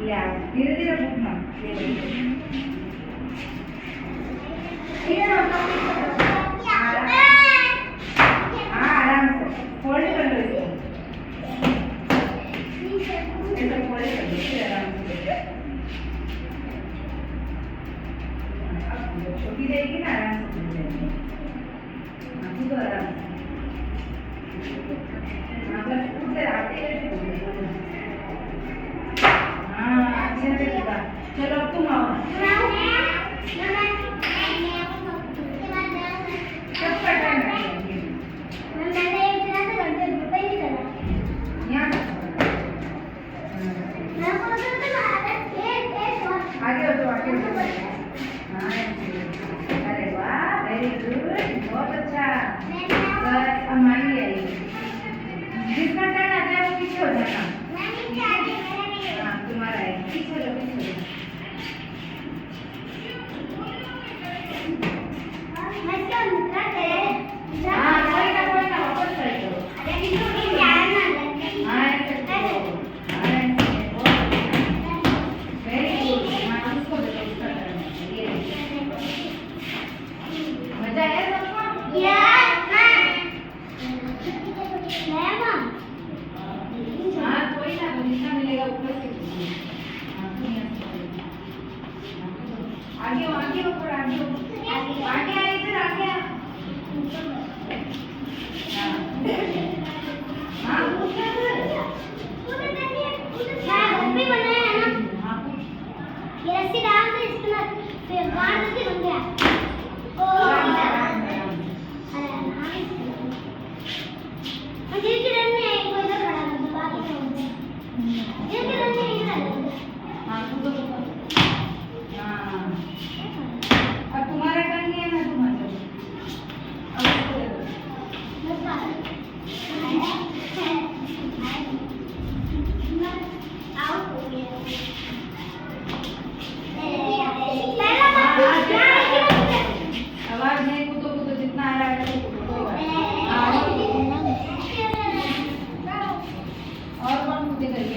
ले आओ धीरे धीरे घूमना आराम से फोल्ड कर लो इसको फोल्ड कर लो आराम से छोटी रहेगी ना आराम से खोल लेंगे तो आराम से मतलब खुद से आते हैं हाँ अच्छे से किया चलो अब तुम आओ सब पढ़ना है आगे हो तो आगे अरे वाह वेरी गुड बहुत अच्छा बस हमारी आई जिसका टर्न आता है वो पीछे हो जाना हाँ तुम्हारा है पीछे लो हाँ कोई ना वापस कर दो हाँ ऐसे करो वेरी गुड हाँ उसको दे दो उसका टर्न ये मजा आया सबको हाँ कोई ना जितना मिलेगा ऊपर से आगे आगे ऊपर आगे आगे आए इधर आगे हाँ तुम्हारा टर्न नहीं है ना तुम्हारा आवाज नहीं कूदो कूदो जितना आ रहा है और कौन कूदेगा